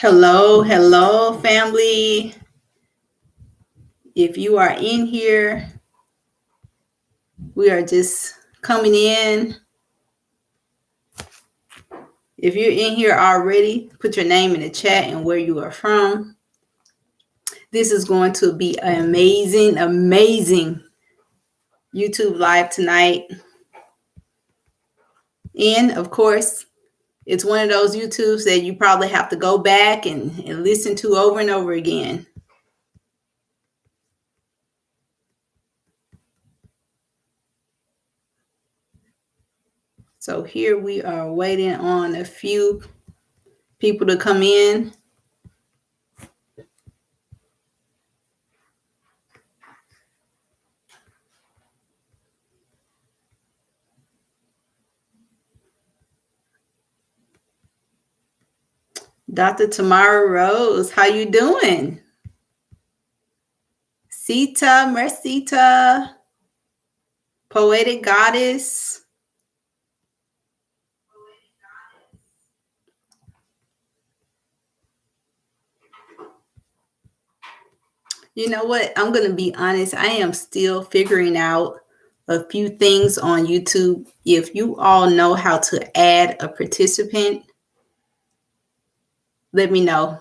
Hello, family. If you are in here, we are just coming in. If you're in here already, put your name in the chat and where you are from. This is going to be an amazing YouTube live tonight. And of course, it's one of those YouTubes that you probably have to go back and listen to over and over again. So here we are waiting on a few people to come in. Dr. Tamara Rose, how you doing? Sita, Mercita, Poetic Goddess. You know what? I'm going to be honest. I am still figuring out a few things on YouTube. If you all know how to add a participant, let me know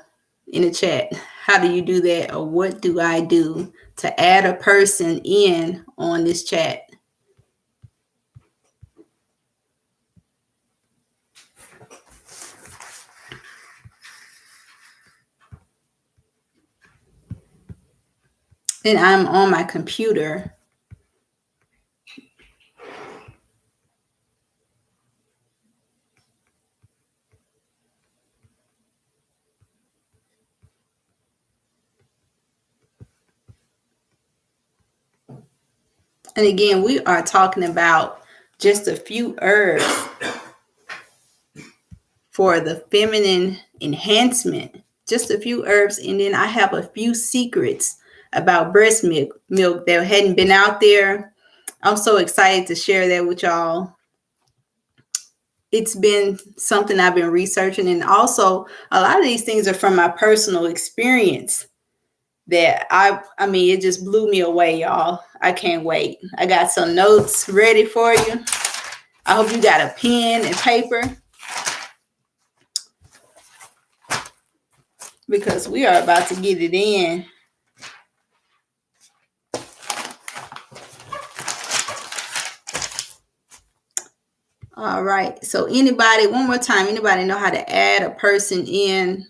in the chat. How do you do that? Or what do I do to add a person in on this chat? And I'm on my computer. And again, we are talking about just a few herbs for the feminine enhancement. Just a few herbs. And then I have a few secrets about breast milk that hadn't been out there. I'm so excited to share that with y'all. It's been something I've been researching. And also, a lot of these things are from my personal experience that I mean, it just blew me away, y'all. I can't wait. I got some notes ready for you. I hope you got a pen and paper, because we are about to get it in. All right. So anybody, one more time, anybody know how to add a person in,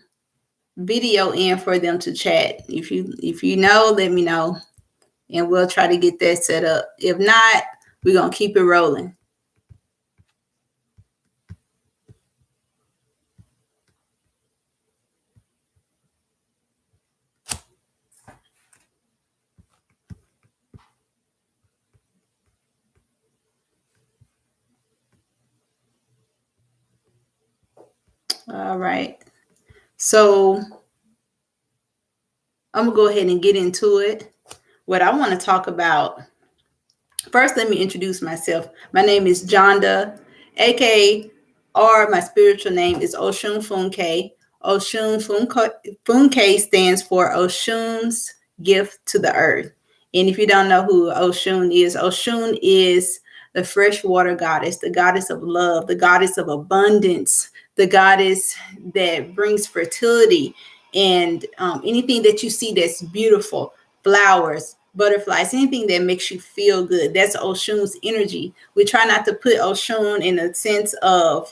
video in for them to chat? If you know, let me know, and we'll try to get that set up. If not, we're going to keep it rolling. All right. So I'm going to go ahead and get into it. What I want to talk about, first, let me introduce myself. My name is Jonda, aka, or my spiritual name is Oshun Funke. Oshun Funke stands for Oshun's gift to the earth. And if you don't know who Oshun is the freshwater goddess, the goddess of love, the goddess of abundance, the goddess that brings fertility, and anything that you see that's beautiful, flowers, butterflies, anything that makes you feel good. That's Oshun's energy. We try not to put Oshun in a sense of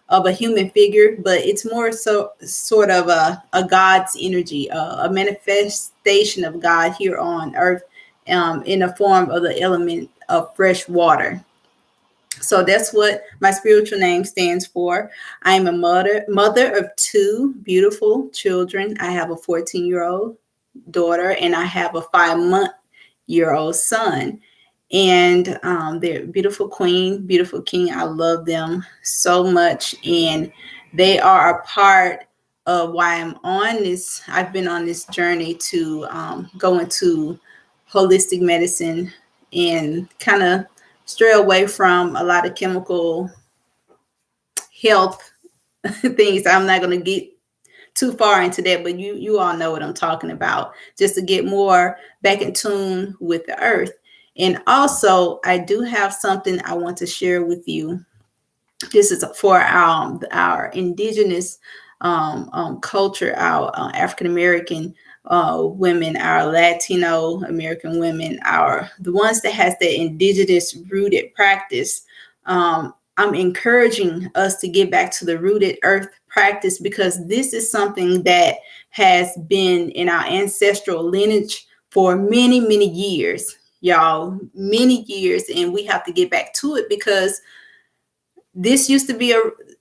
a human figure, but it's more so sort of a God's energy, a manifestation of God here on earth, in the form of the element of fresh water. So that's what my spiritual name stands for. I'm a mother of two beautiful children. I have a 14-year-old daughter, and I have a 5-month-old son. And they're beautiful queen, beautiful king. I love them so much. And they are a part of why I'm on this. I've been on this journey to go into holistic medicine and kind of stray away from a lot of chemical health things. I'm not going to get too far into that, but you all know what I'm talking about, just to get more back in tune with the earth. And also, I do have something I want to share with you. This is for our indigenous culture, our African American women, our Latino American women, our the ones that has that indigenous rooted practice. I'm encouraging us to get back to the rooted earth practice, because this is something that has been in our ancestral lineage for many, many years, y'all, many years. And we have to get back to it, because this used to be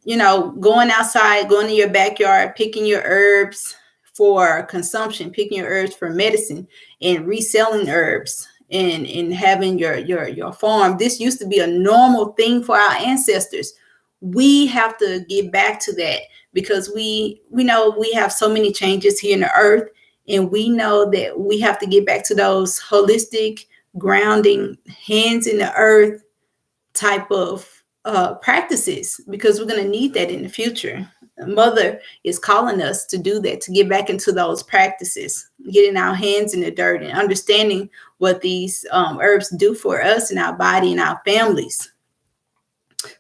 going outside, going to your backyard, picking your herbs for consumption, picking your herbs for medicine, and reselling herbs, and having your farm. This used to be a normal thing for our ancestors. We have to get back to that, because we know we have so many changes here in the earth, and we know that we have to get back to those holistic grounding, hands in the earth type of practices, because we're going to need that in the future. Mother is calling us to do that, to get back into those practices, getting our hands in the dirt and understanding what these herbs do for us and our body and our families.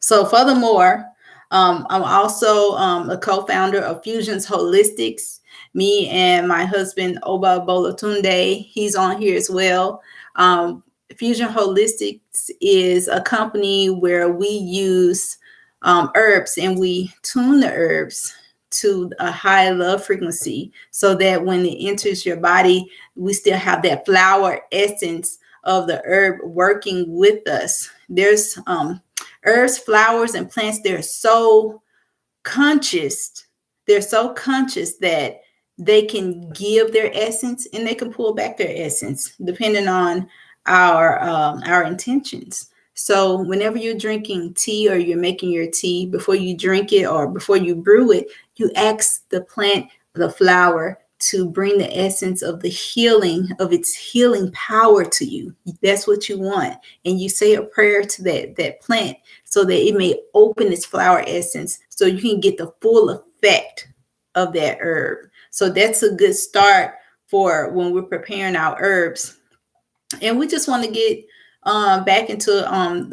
So furthermore, I'm also a co-founder of Fusions Holistics. Me and my husband, Oba Bolatunde, he's on here as well. Fusion Holistics is a company where we use herbs, and we tune the herbs to a high love frequency, so that when it enters your body, we still have that flower essence of the herb working with us. There's herbs, flowers, and plants, they're so conscious. They're so conscious that they can give their essence, and they can pull back their essence depending on our intentions. So whenever you're drinking tea, or you're making your tea, before you drink it or before you brew it, you ask the plant, the flower, to bring the essence of the healing, of its healing power to you. That's what you want. And you say a prayer to that plant, so that it may open its flower essence, so you can get the full effect of that herb. So that's a good start for when we're preparing our herbs. And we just want to get back into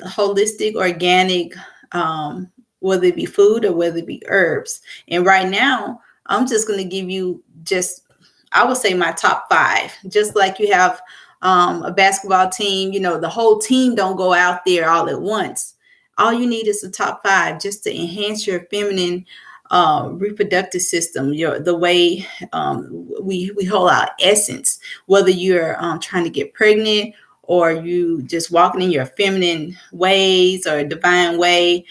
holistic, organic, whether it be food or whether it be herbs. And right now, I'm just going to give you I would say my top 5. Just like you have a basketball team, the whole team don't go out there all at once. All you need is the top 5, just to enhance your feminine reproductive system, the way we hold our essence. Whether you're trying to get pregnant, or you just walking in your feminine ways or a divine way,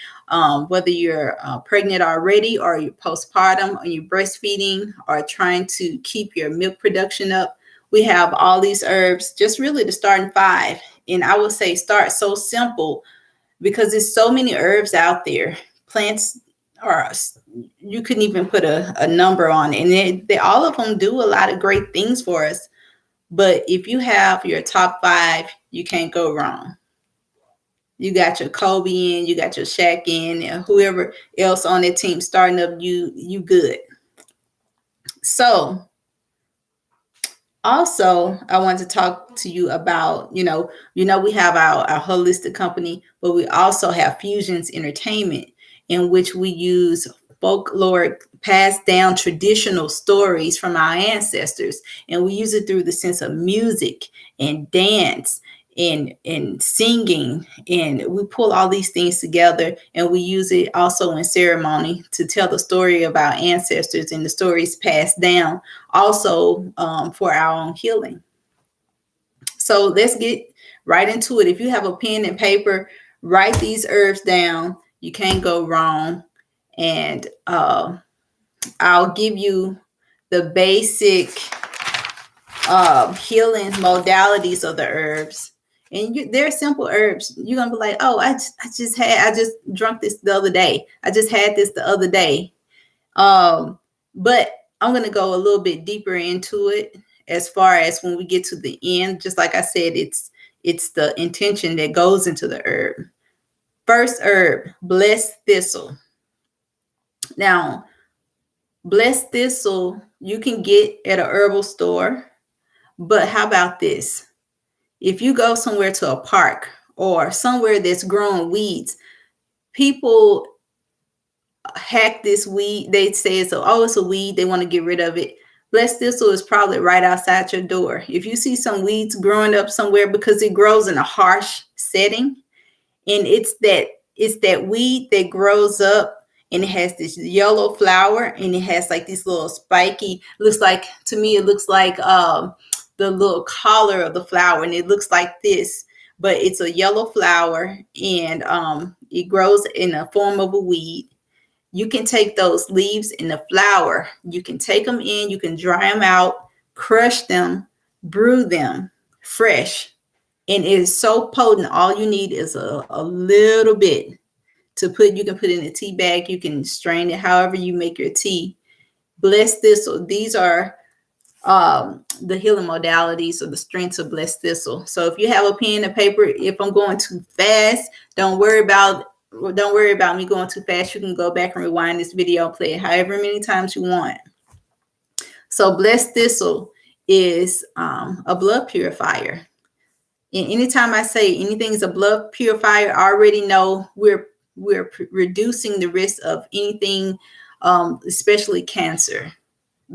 whether you're pregnant already, or you're postpartum, or you're breastfeeding, or trying to keep your milk production up, we have all these herbs, just really to start in 5. And I would say start so simple, because there's so many herbs out there. Plants are, you couldn't even put a number on it. And they all of them do a lot of great things for us. But if you have your top 5, you can't go wrong. You got your Kobe in, you got your Shaq in, and whoever else on that team starting up, you good. So also, I want to talk to you about, we have our holistic company, but we also have Fusions Entertainment, in which we use folkloric, passed down traditional stories from our ancestors, and we use it through the sense of music and dance and singing, and we pull all these things together, and we use it also in ceremony to tell the story of our ancestors and the stories passed down, also for our own healing. So let's get right into it. If you have a pen and paper, write these herbs down. You can't go wrong. And I'll give you the basic healing modalities of the herbs. And they're simple herbs. You're gonna be like, oh, I just drunk this the other day. I just had this the other day. But I'm gonna go a little bit deeper into it, as far as when we get to the end. Just like I said, it's the intention that goes into the herb. First herb, blessed thistle. Now, Blessed thistle you can get at a herbal store. But how about this? If you go somewhere to a park or somewhere that's growing weeds, people hack this weed. They say it's a weed. They want to get rid of it. Blessed thistle is probably right outside your door. If you see some weeds growing up somewhere, because it grows in a harsh setting, and it's that weed that grows up, and it has this yellow flower, and it has like these little spiky, looks like, to me it looks like the little collar of the flower, and it looks like this, but it's a yellow flower, and it grows in the form of a weed. You can take those leaves and the flower, you can take them in, you can dry them out, crush them, brew them fresh. And it is so potent. All you need is a little bit to put. You can put in a tea bag. You can strain it however you make your tea. Blessed thistle. These are the healing modalities or the strengths of blessed thistle. So if you have a pen and paper, if I'm going too fast, don't worry about me going too fast. You can go back and rewind this video and play it however many times you want. So blessed thistle is a blood purifier. And anytime I say anything is a blood purifier, I already know we're reducing the risk of anything, especially cancer,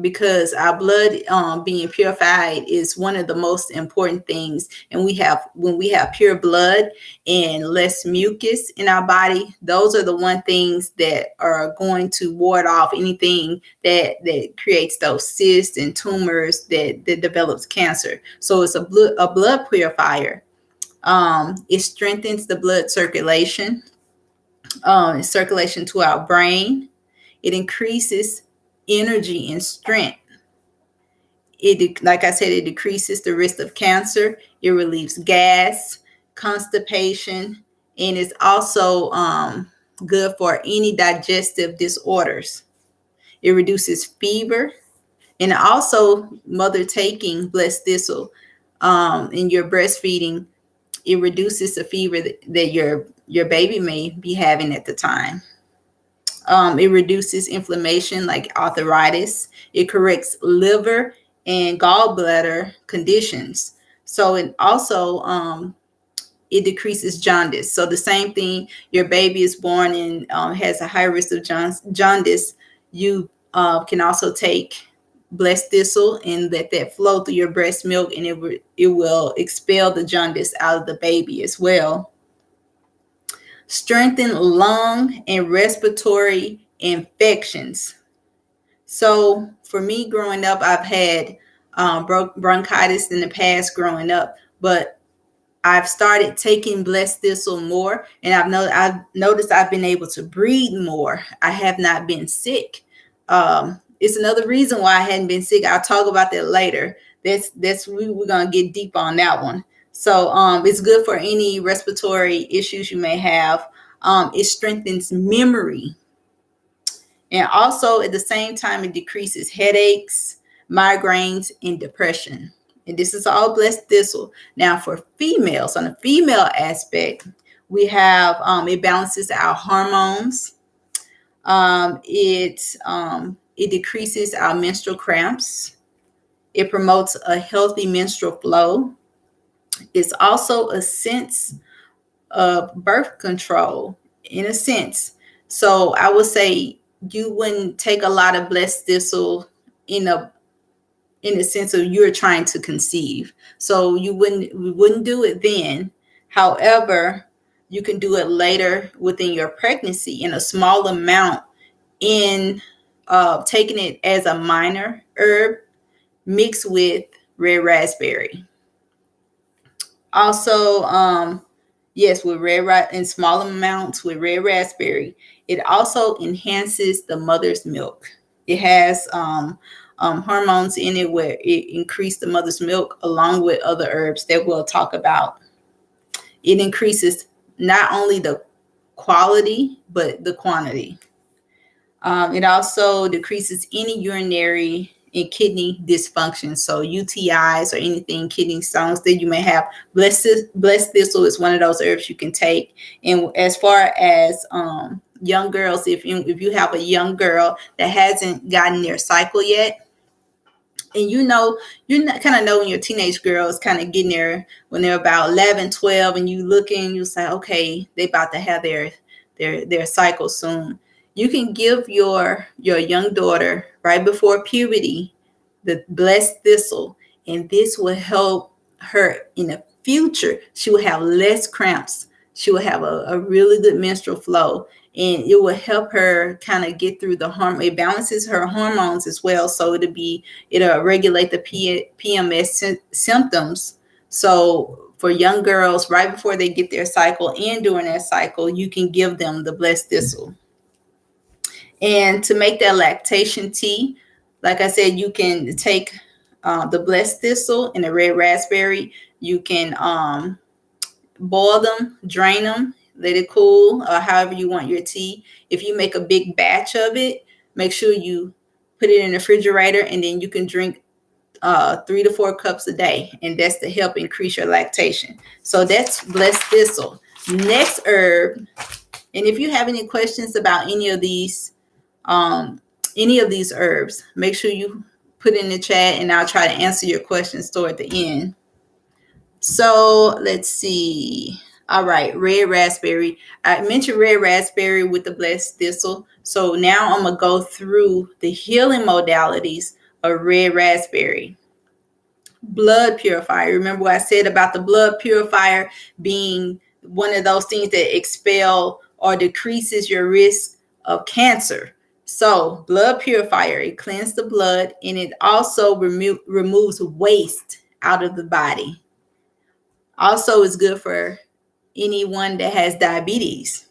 because our blood being purified is one of the most important things. And when we have pure blood and less mucus in our body, those are the one things that are going to ward off anything that creates those cysts and tumors that develops cancer. So it's a blood purifier. It strengthens the blood circulation, circulation to our brain. It increases energy and strength. Like I said, it decreases the risk of cancer. It relieves gas, constipation, and it's also good for any digestive disorders. It reduces fever, and also mother taking blessed thistle in your breastfeeding, it reduces the fever that your baby may be having at the time. It reduces inflammation like arthritis. It corrects liver and gallbladder conditions. So it also it decreases jaundice. So the same thing, your baby is born and has a high risk of jaundice. You can also take blessed thistle and let that flow through your breast milk, and it will expel the jaundice out of the baby as well. Strengthen lung and respiratory infections. So for me growing up, I've had bronchitis in the past growing up, but I've started taking blessed thistle more, and I've noticed I've been able to breathe more. I have not been sick. It's another reason why I hadn't been sick. I'll talk about that later. We're gonna get deep on that one. So it's good for any respiratory issues you may have. It strengthens memory, and also at the same time it decreases headaches, migraines, and depression. And this is all blessed thistle. Now for females, on the female aspect, we have it balances our hormones. It decreases our menstrual cramps. It promotes a healthy menstrual flow. It's also a sense of birth control in a sense. So I would say you wouldn't take a lot of blessed thistle in a sense of you're trying to conceive. So we wouldn't do it then. However, you can do it later within your pregnancy in a small amount, in taking it as a minor herb mixed with red raspberry. Also, yes, with in small amounts with red raspberry. It also enhances the mother's milk. It has hormones in it where it increases the mother's milk along with other herbs that we'll talk about. It increases not only the quality, but the quantity. It also decreases any urinary and kidney dysfunction. So UTIs or anything, kidney stones that you may have. Blessed thistle is one of those herbs you can take. And as far as young girls, if you have a young girl that hasn't gotten their cycle yet, and you kind of know when your teenage girl is kind of getting there when they're about 11, 12, and you looking, you say, okay, they about to have their cycle soon. You can give your young daughter right before puberty the blessed thistle, and this will help her in the future. She will have less cramps. She will have a really good menstrual flow, and it will help her kind of get through the hormone. It balances her hormones as well, so it'll regulate the PMS symptoms. So for young girls, right before they get their cycle and during their cycle, you can give them the blessed thistle. And to make that lactation tea, like I said, you can take the blessed thistle and the red raspberry. You can boil them, drain them, let it cool, however you want your tea. If you make a big batch of it, make sure you put it in the refrigerator, and then you can drink 3 to 4 cups a day, and that's to help increase your lactation. So that's blessed thistle. Next herb, and if you have any questions about any of these herbs, make sure you put in the chat, and I'll try to answer your questions toward the end. So let's see. All right, red raspberry. I mentioned red raspberry with the blessed thistle. So now I'm going to go through the healing modalities of red raspberry. Blood purifier. Remember what I said about the blood purifier being one of those things that expel or decreases your risk of cancer. So blood purifier, it cleanses the blood, and it also removes waste out of the body. Also, is good for anyone that has diabetes.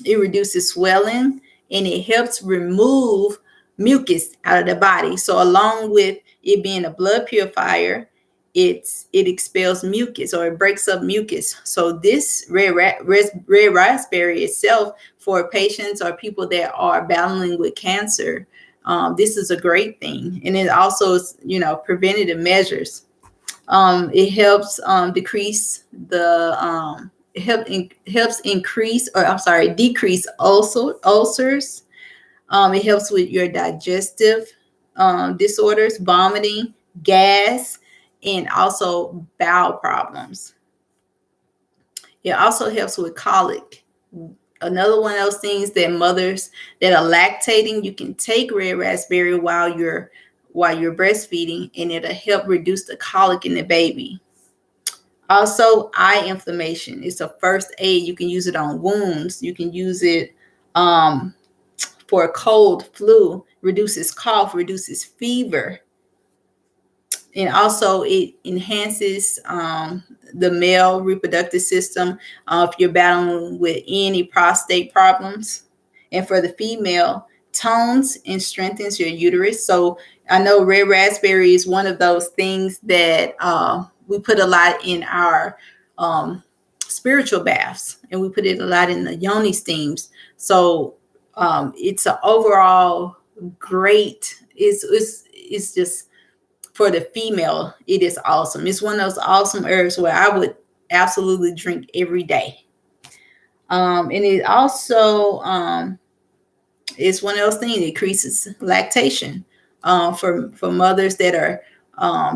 It reduces swelling, and it helps remove mucus out of the body. So along with it being a blood purifier, it expels mucus, or it breaks up mucus. So this red raspberry itself, for patients or people that are battling with cancer, this is a great thing. And it also is, preventative measures. It helps decrease the decrease ulcers. It helps with your digestive disorders, vomiting, gas, and also bowel problems. It also helps with colic. Another one of those things that mothers that are lactating, you can take red raspberry while you're breastfeeding, and it'll help reduce the colic in the baby. Also, eye inflammation. It's a first aid. You can use it on wounds. You can use it for a cold, flu, reduces cough, reduces fever. And also it enhances the male reproductive system if you're battling with any prostate problems. And for the female, tones and strengthens your uterus. So I know red raspberry is one of those things that we put a lot in our spiritual baths, and we put it a lot in the yoni steams. So it's an overall great, it's just, for the female, it is awesome. It's one of those awesome herbs where I would absolutely drink every day. And it also is one of those things that increases lactation for mothers that are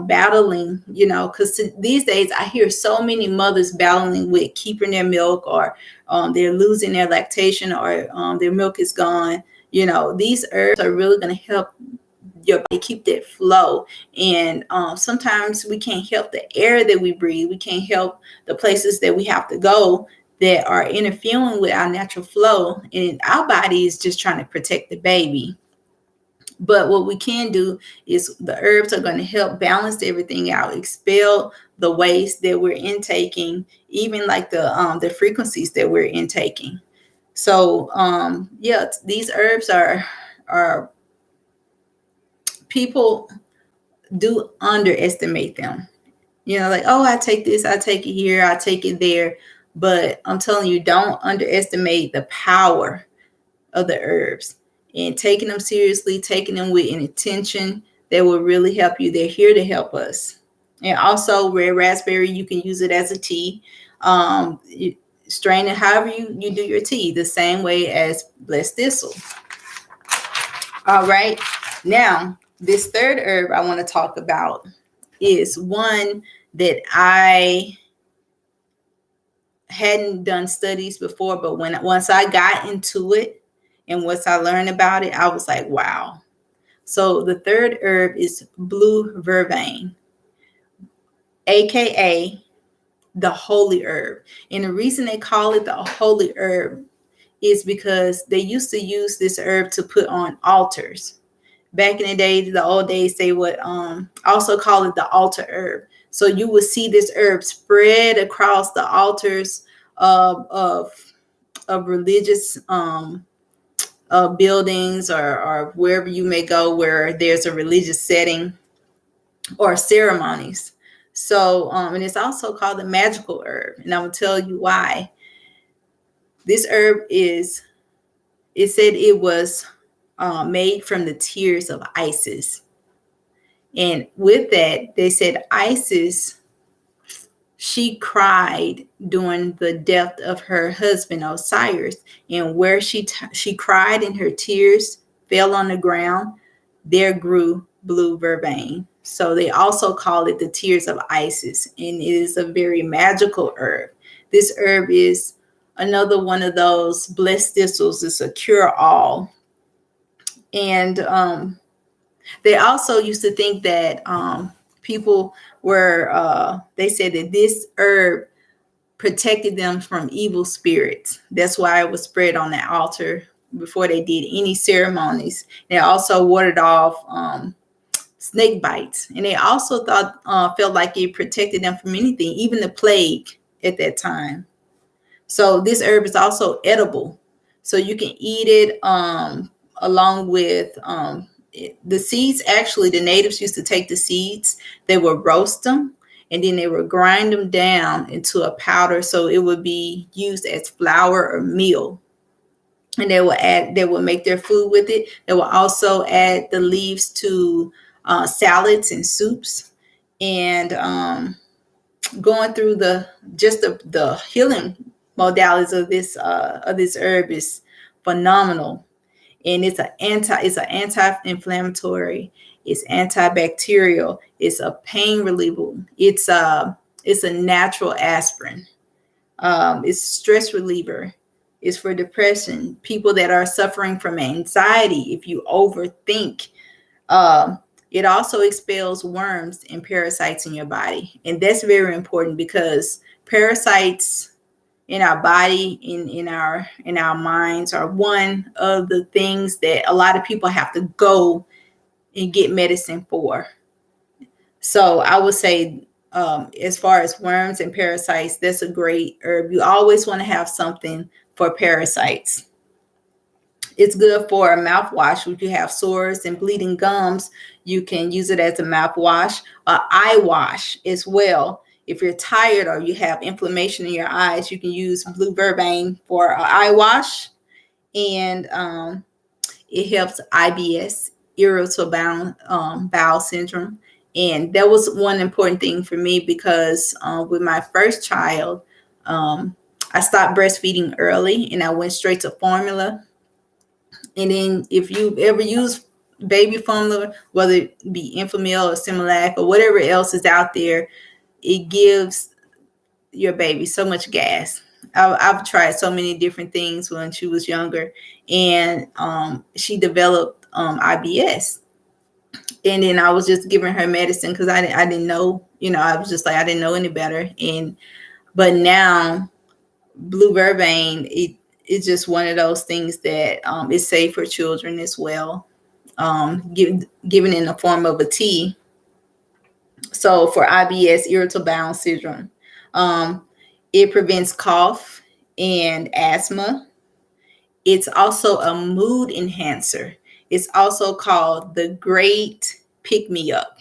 battling, because these days I hear so many mothers battling with keeping their milk, or they're losing their lactation, or their milk is gone. These herbs are really going to help your body keep that flow. And sometimes we can't help the air that we breathe. We can't help the places that we have to go that are interfering with our natural flow. And our body is just trying to protect the baby. But what we can do is the herbs are going to help balance everything out, expel the waste that we're intaking, even like the frequencies that we're intaking. So these herbs are people do underestimate them. Like, oh, I take this, I take it here, I take it there. But I'm telling you, don't underestimate the power of the herbs, and taking them seriously, taking them with an intention that will really help you. They're here to help us. And also red raspberry, you can use it as a tea. strain it however you do your tea, the same way as blessed thistle. All right. Now, this third herb I want to talk about is one that I hadn't done studies before, but once I got into it and once I learned about it, I was like, wow. So the third herb is blue vervain, aka the holy herb. And the reason they call it the holy herb is because they used to use this herb to put on altars. Back in the day, the old days, they would also call it the altar herb. So you would see this herb spread across the altars of religious buildings or wherever you may go where there's a religious setting or ceremonies. So, and it's also called the magical herb. And I will tell you why. This herb it said it was made from the tears of Isis. And with that, they said Isis, she cried during the death of her husband Osiris, and where she cried and her tears fell on the ground, there grew blue vervain. So they also call it the tears of Isis, and it is a very magical herb. This herb is another one of those blessed thistles. It's a cure-all. And they also used to think that people were, they said that this herb protected them from evil spirits. That's why it was spread on that altar before they did any ceremonies. They also warded off snake bites. And they also felt like it protected them from anything, even the plague at that time. So this herb is also edible. So you can eat it along with the seeds. Actually, the natives used to take the seeds, they would roast them, and then they would grind them down into a powder so it would be used as flour or meal. And they will make their food with it. They will also add the leaves to salads and soups. And going through the healing modalities of this herb is phenomenal. And it's an anti-inflammatory, it's antibacterial, it's a pain reliever, it's a natural aspirin, it's stress reliever, it's for depression, people that are suffering from anxiety. If you overthink, it also expels worms and parasites in your body, and that's very important because parasites in our body, in our minds, are one of the things that a lot of people have to go and get medicine for. So I would say, as far as worms and parasites, that's a great herb. You always want to have something for parasites. It's good for a mouthwash. If you have sores and bleeding gums, you can use it as a mouthwash, eye wash as well. If you're tired or you have inflammation in your eyes, you can use blue vervain for an eye wash. And it helps IBS, irritable bowel syndrome. And that was one important thing for me because with my first child, I stopped breastfeeding early and I went straight to formula. And then if you've ever used baby formula, whether it be Enfamil or Similac or whatever else is out there, it gives your baby so much gas. I've tried so many different things when she was younger, and she developed IBS. And then I was just giving her medicine because I didn't know, I was just like, I didn't know any better. But now blue vervain, it's just one of those things that is safe for children as well, given in the form of a tea. So for IBS, irritable bowel syndrome, it prevents cough and asthma. It's also a mood enhancer. It's also called the great pick-me-up.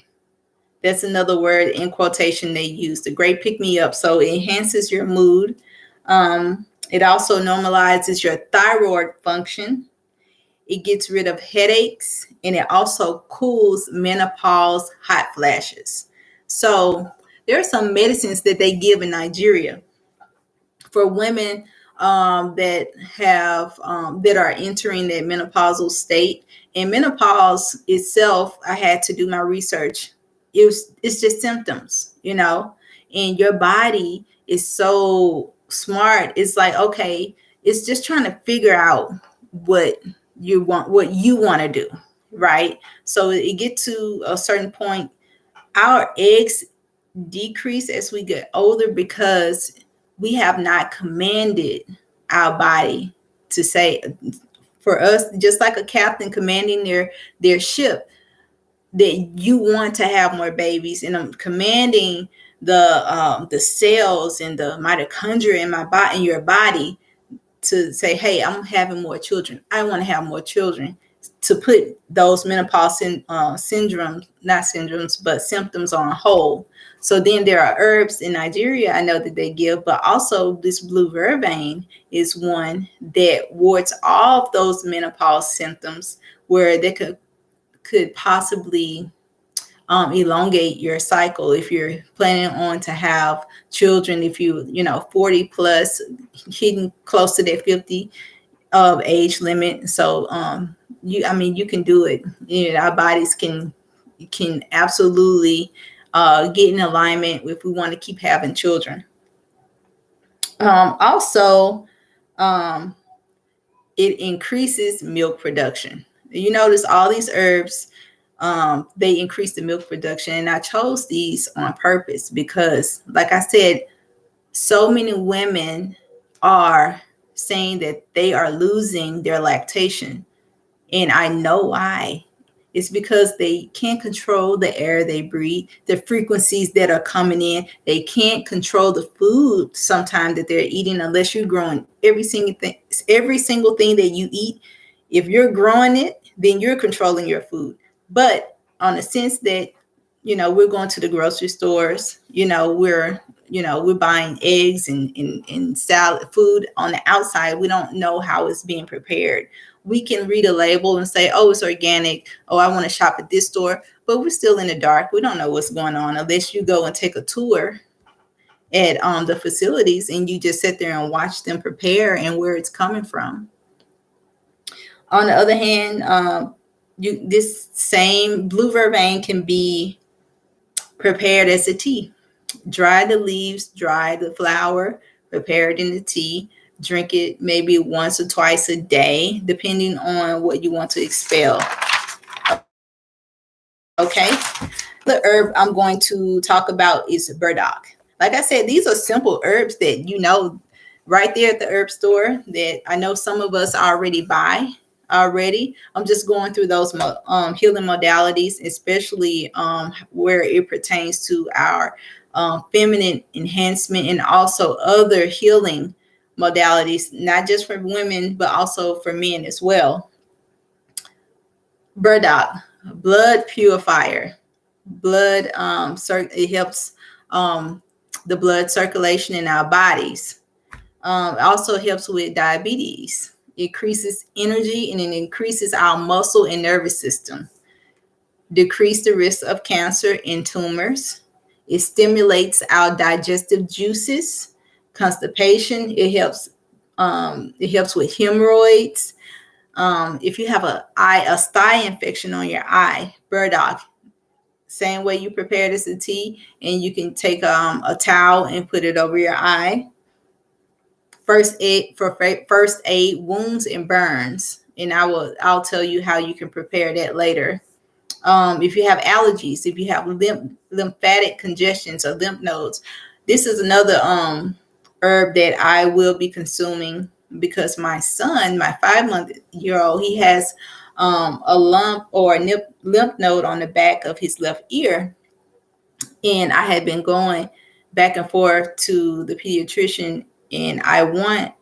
That's another word in quotation they use, the great pick-me-up. So it enhances your mood. It also normalizes your thyroid function. It gets rid of headaches, and it also cools menopause hot flashes. So there are some medicines that they give in Nigeria For women that have that are entering that menopausal state. And menopause itself, I had to do my research. It's just symptoms, and your body is so smart. It's like, okay, it's just trying to figure out what what you want to do, right? So it get to a certain point, our eggs decrease as we get older because we have not commanded our body to say, for us, just like a captain commanding their ship, that you want to have more babies, and I'm commanding the cells and the mitochondria in my body, in your body, to say, hey, I'm having more children. I want to have more children, to put those menopause syndromes, not syndromes, but symptoms on hold. So then there are herbs in Nigeria I know that they give, but also this blue vervain is one that wards off those menopause symptoms, where they could possibly elongate your cycle if you're planning on to have children. If you 40 plus, hitting close to that 50 of age limit. So you can do it. Our bodies can absolutely get in alignment if we want to keep having children. Also, um, it increases milk production. You notice all these herbs, they increase the milk production. And I chose these on purpose because, like I said, so many women are saying that they are losing their lactation. And I know why. It's because they can't control the air they breathe, the frequencies that are coming in. They can't control the food sometimes that they're eating, unless you're growing every single thing that you eat. If you're growing it, then you're controlling your food. But on the sense that, we're going to the grocery stores, we're buying eggs and salad food on the outside. We don't know how it's being prepared. We can read a label and say, oh, it's organic. Oh, I want to shop at this store. But we're still in the dark. We don't know what's going on unless you go and take a tour at the facilities and you just sit there and watch them prepare and where it's coming from. On the other hand, this same blue vervain can be prepared as a tea. Dry the leaves, dry the flower, prepare it in the tea. Drink it maybe once or twice a day, depending on what you want to expel. Okay. The herb I'm going to talk about is burdock. Like I said, these are simple herbs that right there at the herb store that I know some of us already buy already. I'm just going through those healing modalities, especially where it pertains to our feminine enhancement and also other healing modalities, not just for women, but also for men as well. Burdock, blood purifier. Blood, it helps the blood circulation in our bodies. Also helps with diabetes. It increases energy and it increases our muscle and nervous system. Decrease the risk of cancer and tumors. It stimulates our digestive juices, constipation. It helps with hemorrhoids. If you have a sty infection on your eye, burdock, same way you prepare this as a tea, and you can take a towel and put it over your eye. First aid wounds and burns, and I'll tell you how you can prepare that later. If you have allergies, if you have lymphatic congestions or lymph nodes, this is another herb that I will be consuming because my son, my 5-month-old, he has a lump or a lymph node on the back of his left ear. And I had been going back and forth to the pediatrician, and I want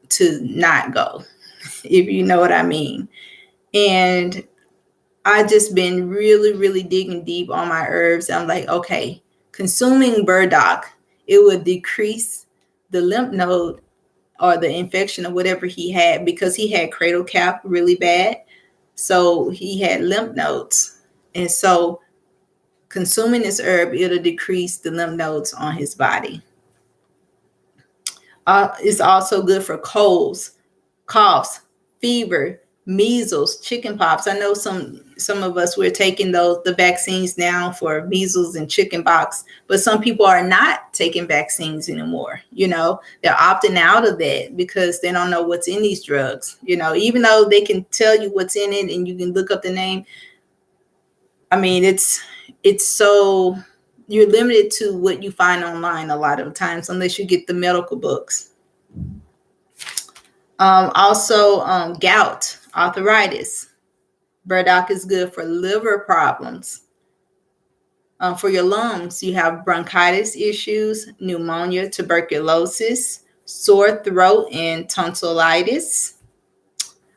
to not go, if you know what I mean. And I just been really, really digging deep on my herbs. I'm like, okay, consuming burdock, it would decrease the lymph node or the infection or whatever he had, because he had cradle cap really bad. So he had lymph nodes. And so consuming this herb, it'll decrease the lymph nodes on his body. It's also good for colds, coughs, fever, measles, chicken pox. I know some of us, we're taking the vaccines now for measles and chicken pox, but some people are not taking vaccines anymore. They're opting out of that because they don't know what's in these drugs. Even though they can tell you what's in it and you can look up the name. I mean, it's so, you're limited to what you find online a lot of times unless you get the medical books. Also, gout, arthritis. Burdock is good for liver problems. For your lungs, you have bronchitis issues, pneumonia, tuberculosis, sore throat, and tonsillitis.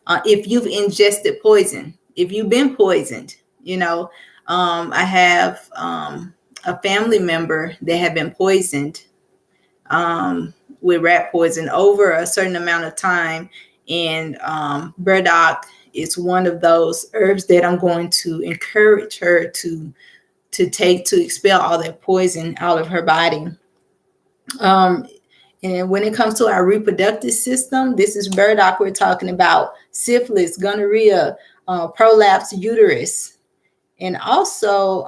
If you've ingested poison, if you've been poisoned, I have a family member that had been poisoned with rat poison over a certain amount of time. And burdock is one of those herbs that I'm going to encourage her to take to expel all that poison out of her body. And when it comes to our reproductive system, this is burdock. We're talking about syphilis, gonorrhea, prolapsed uterus. And also,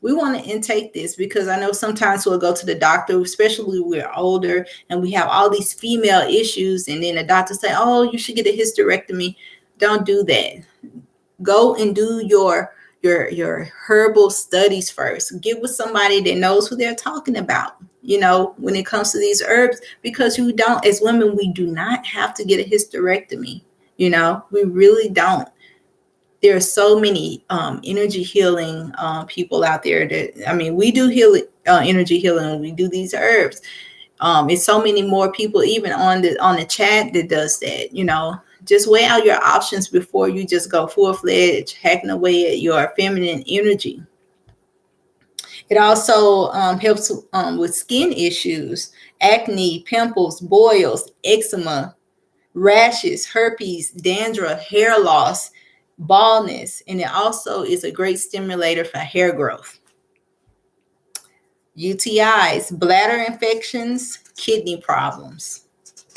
we want to intake this because I know sometimes we'll go to the doctor, especially when we're older and we have all these female issues. And then the doctor say, oh, you should get a hysterectomy. Don't do that. Go and do your herbal studies first. Get with somebody that knows who they're talking about, when it comes to these herbs, because you don't, as women, we do not have to get a hysterectomy. We really don't. There are so many energy healing people out there that, we do energy healing when we do these herbs. It's so many more people even on the chat that does that. Just weigh out your options before you just go full-fledged hacking away at your feminine energy. It also helps with skin issues, acne, pimples, boils, eczema, rashes, herpes, dandruff, hair loss, baldness, and it also is a great stimulator for hair growth. UTIs, bladder infections, kidney problems,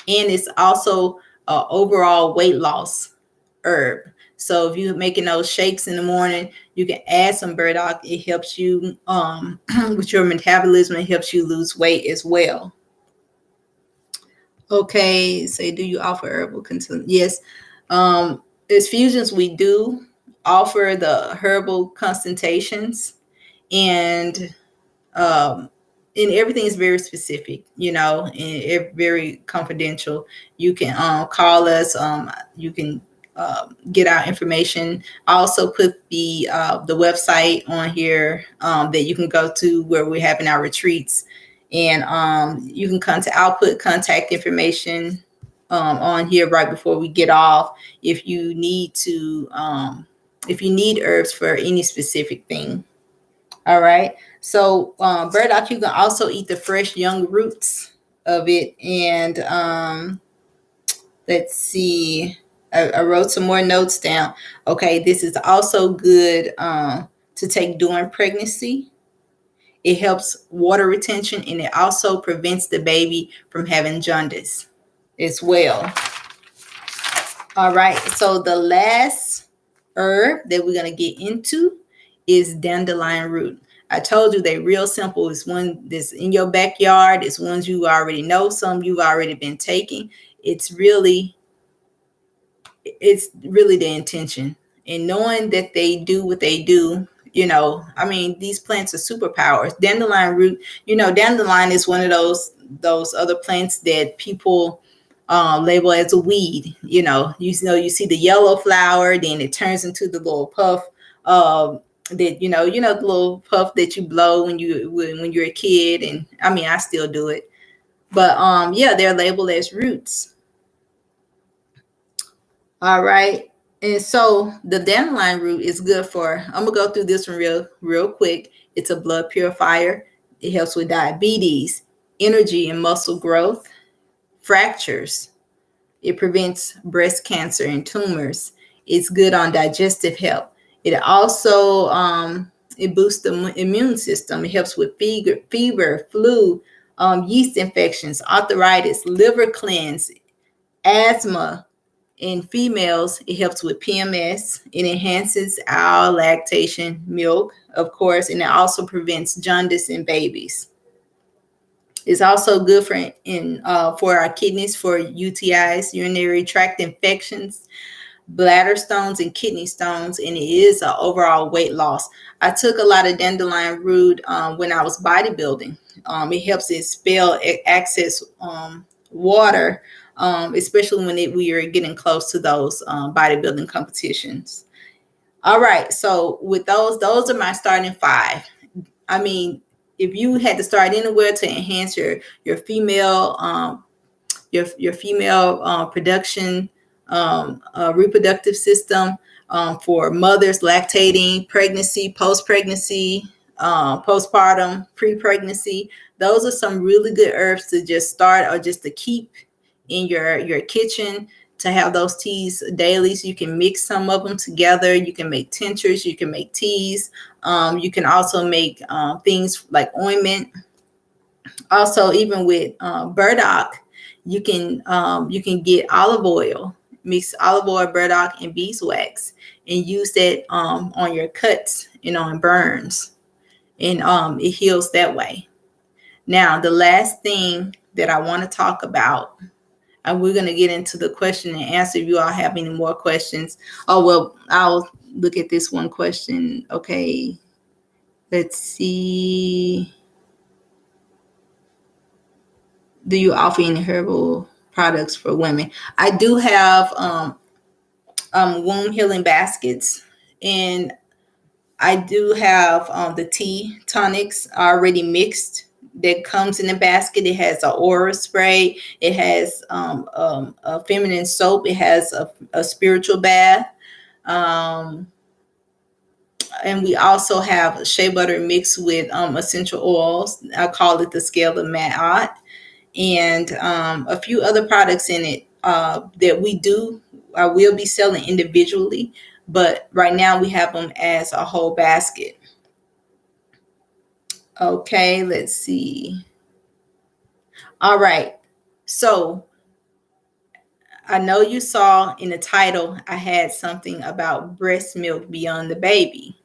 and it's also overall weight loss herb. So if you're making those shakes in the morning, you can add some burdock. It helps you with your metabolism. It helps you lose weight as well. Okay, say, do you offer herbal consultation? Yes. As fusions, we do offer the herbal consultations, and everything is very specific, and very confidential. You can call us. You can get our information. I also put the website on here that you can go to where we're having our retreats, and you can I'll put contact information on here right before we get off if you need herbs for any specific thing. All right. So burdock, you can also eat the fresh young roots of it. And let's see. I wrote some more notes down. Okay, this is also good to take during pregnancy. It helps water retention, and it also prevents the baby from having jaundice as well. All right, so the last herb that we're going to get into is dandelion root. I told you they're real simple. It's one that's in your backyard. It's ones you already know. Some you've already been taking. It's really the intention, and knowing that they do what they do. These plants are superpowers. Dandelion root, dandelion is one of those other plants that people label as a weed. You see the yellow flower, then it turns into the little puff that the little puff that you blow when you're a kid. And I still do it, but they're labeled as roots. All right. And so the dandelion root is good for, I'm gonna go through this one real quick. It's a blood purifier. It helps with diabetes, energy and muscle growth, fractures. It prevents breast cancer and tumors. It's good on digestive health. It also it boosts the immune system. It helps with fever, flu, yeast infections, arthritis, liver cleanse, asthma. In females, it helps with PMS. It enhances our lactation milk, of course, and it also prevents jaundice in babies. It's also good for our kidneys, for UTIs, urinary tract infections, bladder stones, and kidney stones, and it is an overall weight loss. I took a lot of dandelion root when I was bodybuilding. It helps expel excess water, especially when we are getting close to those bodybuilding competitions. All right, so with those are my starting 5. I mean, if you had to start anywhere to enhance your female your female production reproductive system, for mothers lactating, pregnancy, post-pregnancy, postpartum, pre-pregnancy, those are some really good herbs to just start or just to keep in your kitchen, to have those teas daily. So you can mix some of them together. You can make tinctures, you can make teas. You can also make things like ointment. Also, even with burdock, you can get olive oil, mix olive oil, burdock, and beeswax, and use that on your cuts, and burns, and it heals that way. Now, the last thing that I want to talk about, and we're going to get into the question and answer. If you all have any more questions, oh well, I'll look at this one question. Okay, let's see. Do you offer any herbal products for women? I do have womb healing baskets, and I do have the tea tonics already mixed that comes in the basket. It has an aura spray. It has a feminine soap. It has a spiritual bath. And we also have shea butter mixed with essential oils. I call it the scale of Ma'at, and a few other products in it that I will be selling individually, but right now we have them as a whole basket. Okay, let's see. All right, so I know you saw in the title I had something about breast milk beyond the baby.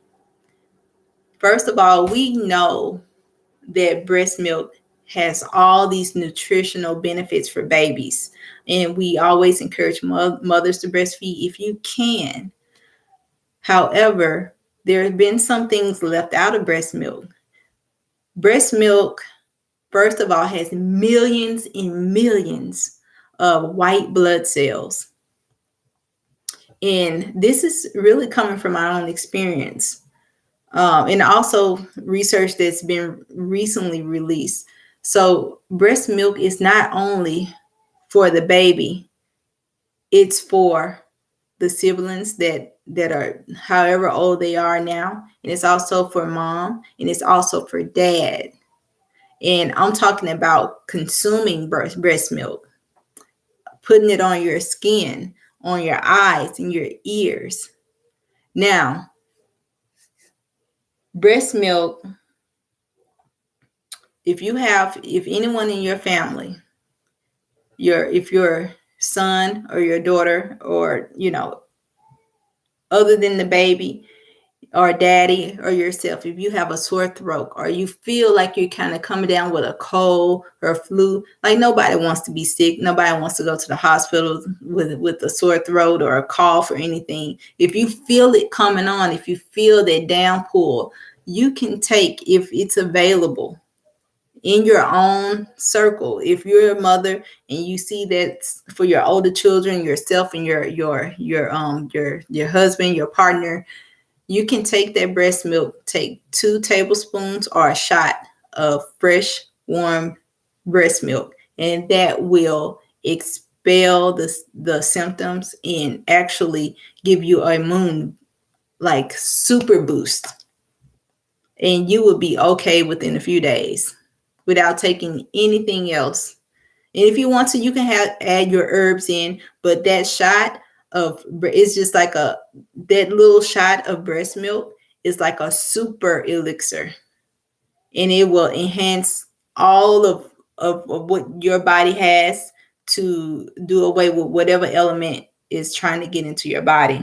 First of all, we know that breast milk has all these nutritional benefits for babies. And we always encourage mothers to breastfeed if you can. However, there have been some things left out of breast milk. Breast milk, first of all, has millions and millions of white blood cells. And this is really coming from my own experience. And also research that's been recently released. So breast milk is not only for the baby, it's for the siblings that are however old they are now, and it's also for mom, and it's also for dad. And I'm talking about consuming breast milk, putting it on your skin, on your eyes, and your ears. Now, breast milk, if anyone in your family, if your son or your daughter, or other than the baby or daddy or yourself, if you have a sore throat, or you feel like you're kind of coming down with a cold or a flu, like nobody wants to be sick, nobody wants to go to the hospital with a sore throat or a cough or anything. If you feel it coming on, if you feel that downpour, you can take, if it's available in your own circle, if you're a mother and you see that for your older children, yourself, and your husband, your partner, you can take that breast milk, take 2 tablespoons or a shot of fresh warm breast milk, and that will expel the symptoms and actually give you a immune like super boost, and you will be okay within a few days without taking anything else. And if you want to, you can add your herbs in, but that shot it's just like that little shot of breast milk is like a super elixir, and it will enhance all of of what your body has to do away with whatever element is trying to get into your body.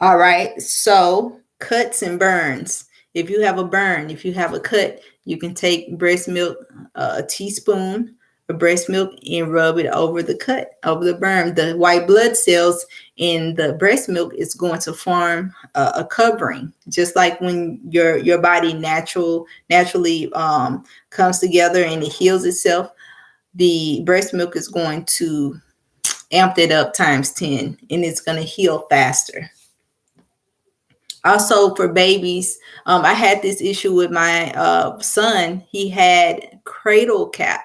All right, so cuts and burns. If you have a burn, if you have a cut, you can take breast milk, a teaspoon of breast milk, and rub it over the cut, over the burn. The white blood cells in the breast milk is going to form a covering, just like when your body naturally comes together and it heals itself. The breast milk is going to amp it up times 10, and it's going to heal faster. Also for babies, I had this issue with my son. He had cradle cap.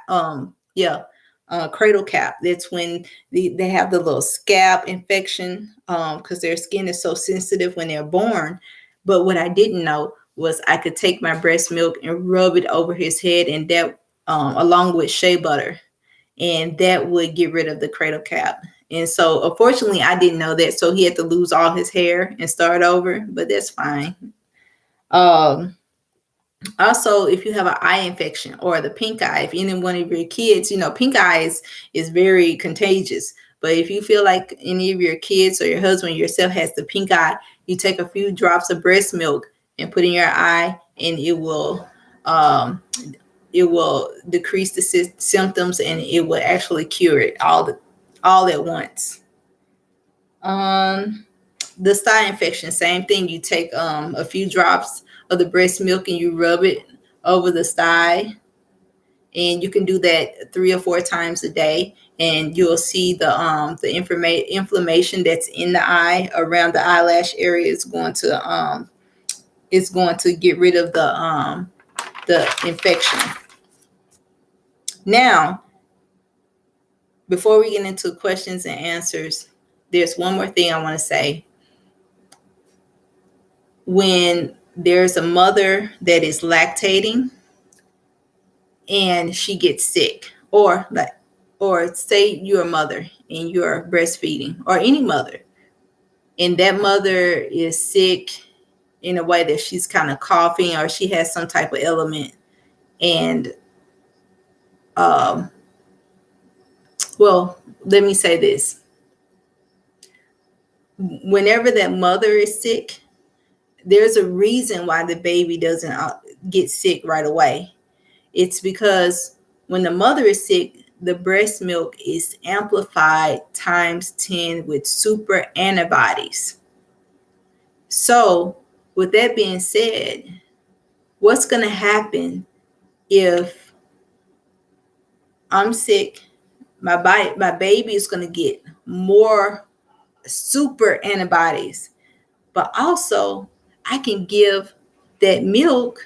Cradle cap. That's when they have the little scab infection because their skin is so sensitive when they're born. But what I didn't know was I could take my breast milk and rub it over his head, and that along with shea butter, and that would get rid of the cradle cap. And so unfortunately I didn't know that, so he had to lose all his hair and start over, but that's fine. Also, if you have an eye infection or the pink eye, if any one of your kids, pink eye is very contagious. But if you feel like any of your kids or your husband or yourself has the pink eye, you take a few drops of breast milk and put in your eye, and it will decrease the symptoms, and it will actually cure it all at once. The sty infection, same thing. You take a few drops of the breast milk and you rub it over the sty, and you can do that 3 or 4 times a day, and you'll see the inflammation that's in the eye around the eyelash area is going to get rid of the infection. Now, before we get into questions and answers, there's one more thing I want to say. When there's a mother that is lactating and she gets sick, or say you're a mother and you're breastfeeding, or any mother, and that mother is sick in a way that she's kind of coughing or she has some type of ailment, and well, let me say this. Whenever that mother is sick, there's a reason why the baby doesn't get sick right away. It's because when the mother is sick, the breast milk is amplified times 10 with super antibodies. So with that being said, what's going to happen if I'm sick? My baby is going to get more super antibodies, but also I can give that milk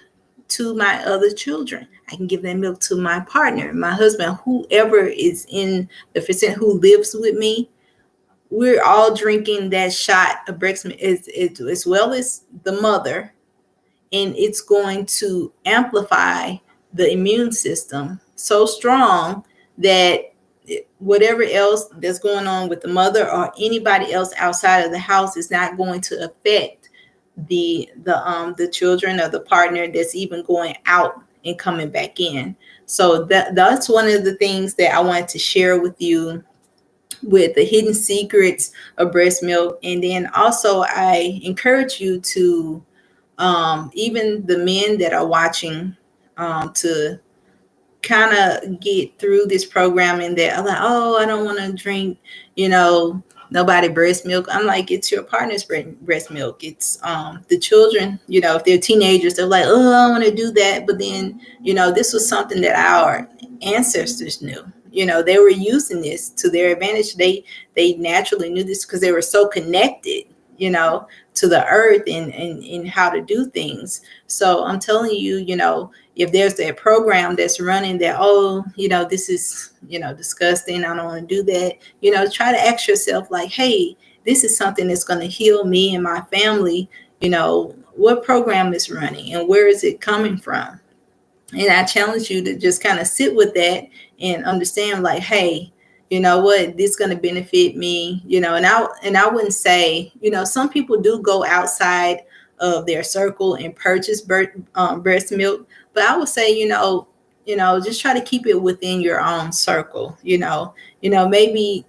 to my other children. I can give that milk to my partner, my husband, whoever is in the vicinity who lives with me. We're all drinking that shot of breast milk as well as the mother, and it's going to amplify the immune system so strong that whatever else that's going on with the mother or anybody else outside of the house is not going to affect the children or the partner that's even going out and coming back in. So that's one of the things that I wanted to share with you, with the hidden secrets of breast milk. And then also I encourage you to even the men that are watching, to kind of get through this programming that I'm like, oh, I don't want to drink, nobody breast milk. I'm like, it's your partner's breast milk. It's the children, if they're teenagers, they're like, oh, I want to do that. But then, this was something that our ancestors knew. They were using this to their advantage. They naturally knew this because they were so connected, to the earth and how to do things. So I'm telling you, if there's a program that's running that, oh, this is, disgusting, I don't want to do that, try to ask yourself like, hey, this is something that's going to heal me and my family. What program is running and where is it coming from? And I challenge you to just kind of sit with that and understand like, hey, you know what, this is going to benefit me, and I wouldn't say, some people do go outside of their circle and purchase breast milk. But I would say, just try to keep it within your own circle. Maybe,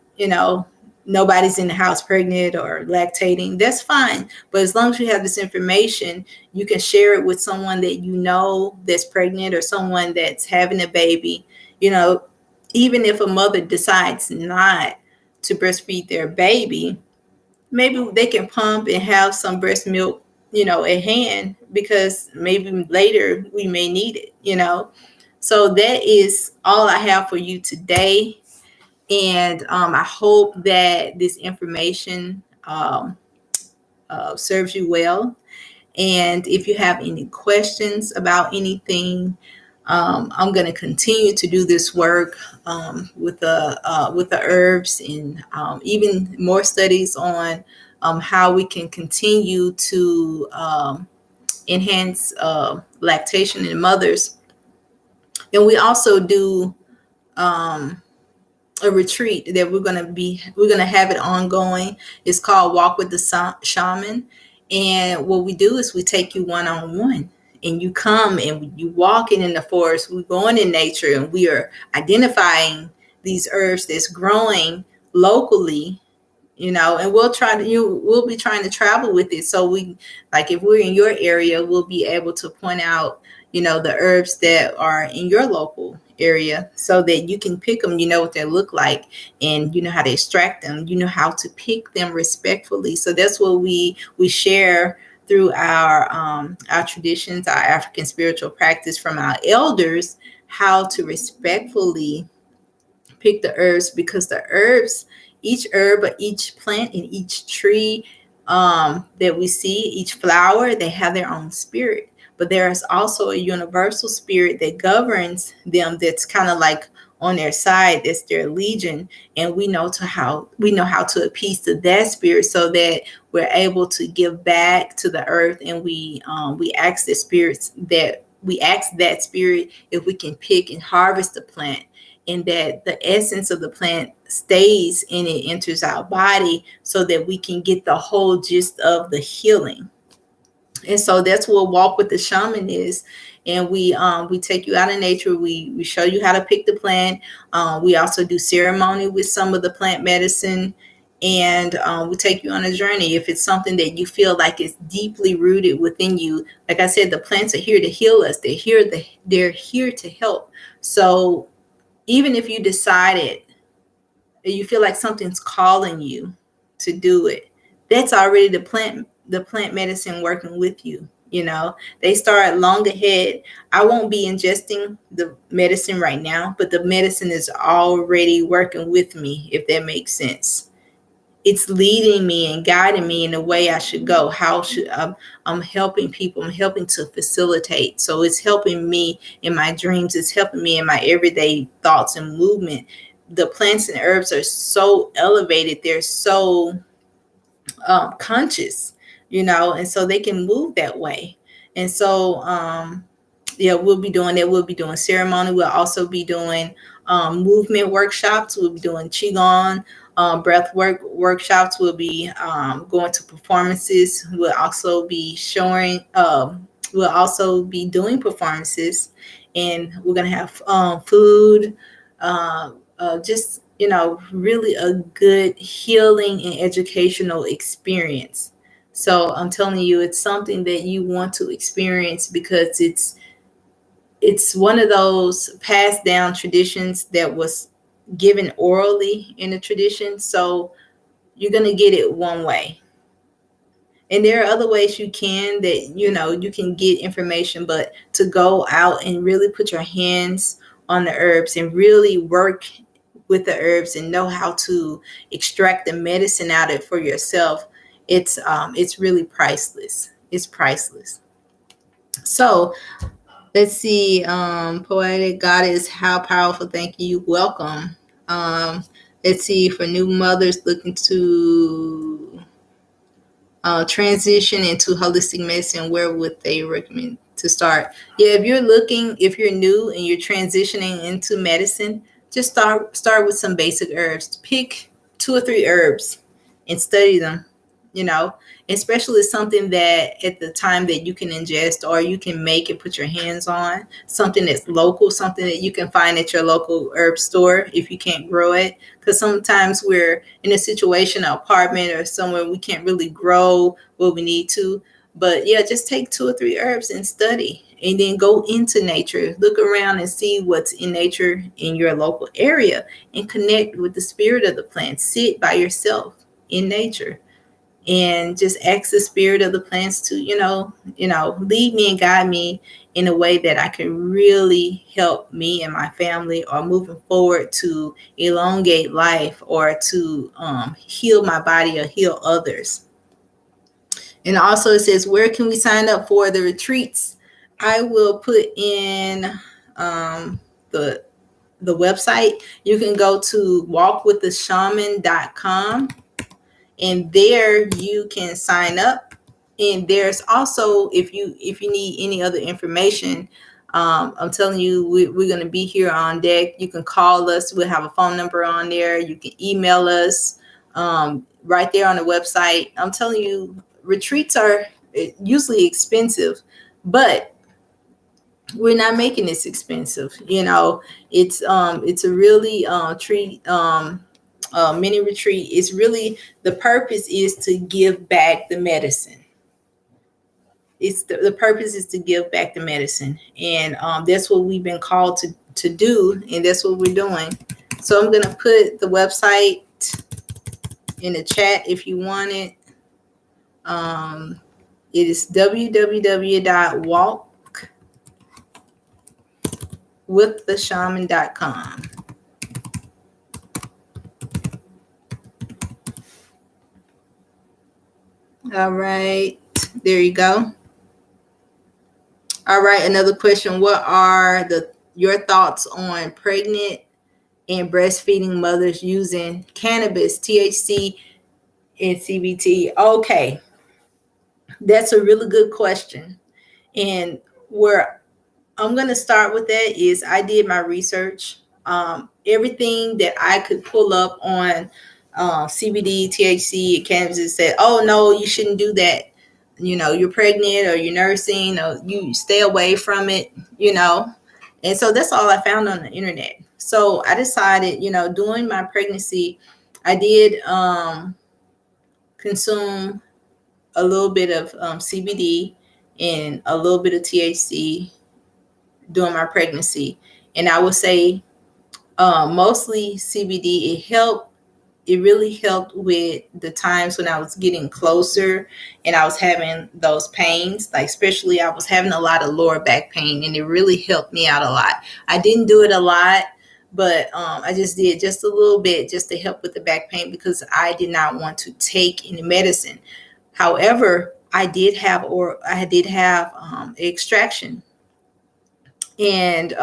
nobody's in the house pregnant or lactating. That's fine. But as long as you have this information, you can share it with someone that that's pregnant, or someone that's having a baby. Even if a mother decides not to breastfeed their baby, maybe they can pump and have some breast milk, at hand, because maybe later we may need it. So that is all I have for you today. And I hope that this information serves you well. And if you have any questions about anything, I'm going to continue to do this work with the herbs, and even more studies on how we can continue to enhance lactation in mothers. And we also do a retreat that we're going to have it ongoing. It's called Walk with the Shaman. And what we do is we take you one-on-one, and you come and you walking in the forest. We're going in nature, and we are identifying these herbs that's growing locally, and we'll be trying to travel with it. So if we're in your area, we'll be able to point out, the herbs that are in your local area, so that you can pick them, what they look like, and you know how to extract them, how to pick them respectfully. So that's what we share through our traditions, our African spiritual practice from our elders, how to respectfully pick the herbs, because the herbs, each herb, each plant, and each tree that we see, each flower, they have their own spirit. But there is also a universal spirit that governs them, that's kind of like on their side, that's their legion. And we know how to appease to that spirit, so that we're able to give back to the earth. And we ask that spirit if we can pick and harvest the plant, and that the essence of the plant stays and it enters our body, so that we can get the whole gist of the healing. And so that's what Walk with the Shaman is. And we take you out in nature. We show you how to pick the plant. We also do ceremony with some of the plant medicine. And we take you on a journey. If it's something that you feel like is deeply rooted within you, like I said, the plants are here to heal us. They're here to help. So even if you decided, you feel like something's calling you to do it, that's already the plant medicine working with you. They start long ahead. I won't be ingesting the medicine right now, but the medicine is already working with me, if that makes sense. It's leading me and guiding me in the way I should go. I'm helping people. I'm helping to facilitate. So it's helping me in my dreams. It's helping me in my everyday thoughts and movement. The plants and herbs are so elevated. They're so conscious, and so they can move that way. And so, we'll be doing that. We'll be doing ceremony. We'll also be doing movement workshops. We'll be doing Qigong, breath work workshops. We'll be going to performances. We'll also be we'll also be doing performances, and we're going to have food, just, really a good healing and educational experience. So I'm telling you, it's something that you want to experience, because it's one of those passed down traditions that was given orally in the tradition. So you're going to get it one way. And there are other ways you can get information, but to go out and really put your hands on the herbs and really work with the herbs and know how to extract the medicine out of it for yourself, it's really priceless. It's priceless. So let's see. Poetic Goddess, how powerful. Thank you. Welcome. Let's see, for new mothers looking to transition into holistic medicine, where would they recommend to start? Yeah, if you're new and you're transitioning into medicine, just start with some basic herbs. Pick 2 or 3 herbs and study them. you know, especially something that at the time that you can ingest or you can make and put your hands on, something that's local, something that you can find at your local herb store if you can't grow it. Because sometimes we're in a situation, an apartment or somewhere we can't really grow what we need to. But yeah, just take 2 or 3 herbs and study, and then go into nature, look around and see what's in nature in your local area, and connect with the spirit of the plant. Sit by yourself in nature and just ask the spirit of the plants to, lead me and guide me in a way that I can really help me and my family, or moving forward to elongate life, or to heal my body or heal others. And also it says, where can we sign up for the retreats? I will put in the the website. You can go to walkwiththeshaman.com, and there you can sign up. And there's also, if you need any other information, I'm telling you, we're going to be here on deck. You can call us. We'll have a phone number on there. You can email us right there on the website. I'm telling you, retreats are usually expensive, but we're not making this expensive. It's a really treat mini retreat. It's really, the purpose is to give back the medicine. It's the purpose is to give back the medicine, and that's what we've been called to do, and that's what we're doing. So I'm gonna put the website in the chat if you want it. It is www.walkwiththeshaman.com. All right, there you go. All right, another question. What are your thoughts on pregnant and breastfeeding mothers using cannabis, THC, and CBT? Okay, that's a really good question. And where I'm going to start with that is, I did my research. Everything that I could pull up on CBD, THC, and cannabis said, oh, no, you shouldn't do that. You're pregnant or you're nursing, or you stay away from it, And so that's all I found on the internet. So I decided, during my pregnancy, I did consume a little bit of CBD and a little bit of THC during my pregnancy. And I would say mostly CBD. It really helped with the times when I was getting closer and I was having those pains, like especially I was having a lot of lower back pain, and it really helped me out a lot. I didn't do it a lot, but I just did just a little bit just to help with the back pain, because I did not want to take any medicine. However, I did have extraction. And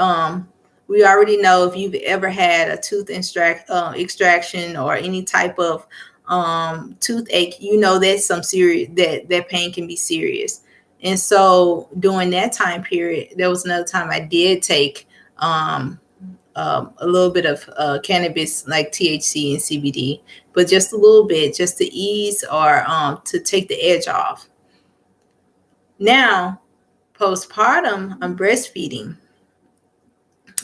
we already know, if you've ever had a tooth extraction or any type of toothache, that's some serious, that pain can be serious. And so during that time period, there was another time I did take a little bit of cannabis, like THC and CBD, but just a little bit, just to ease or to take the edge off. Now, postpartum, I'm breastfeeding.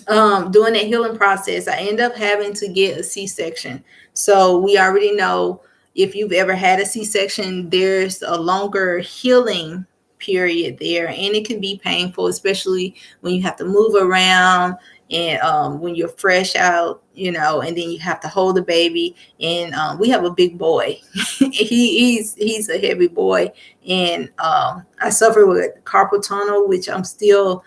During that healing process, I end up having to get a C-section. So we already know, if you've ever had a C-section, there's a longer healing period there, and it can be painful, especially when you have to move around, and when you're fresh out, and then you have to hold the baby. And we have a big boy. He's a heavy boy, and I suffer with carpal tunnel, which I'm still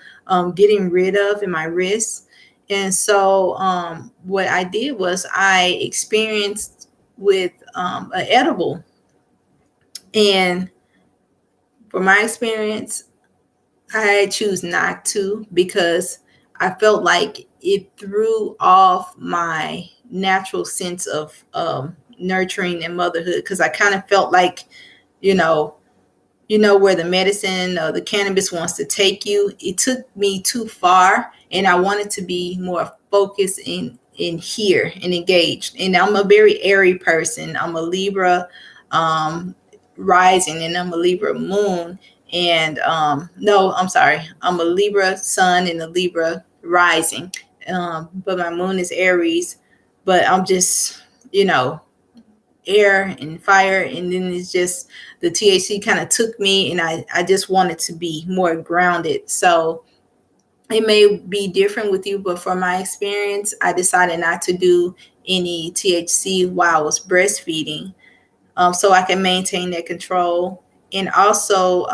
getting rid of in my wrist. And so what I did was I experienced with an edible. And for my experience, I choose not to, because I felt like it threw off my natural sense of nurturing and motherhood, because I kind of felt like, where the medicine or the cannabis wants to take you. It took me too far, and I wanted to be more focused in here and engaged. And I'm a very airy person. I'm a Libra. rising, and I'm a Libra moon. And no, I'm sorry, I'm a Libra sun and a Libra rising. But my moon is Aries. But I'm just, air and fire, and then it's just the THC kind of took me, and I just wanted to be more grounded. So it may be different with you, but for my experience, I decided not to do any THC while I was breastfeeding, so I can maintain that control. And also,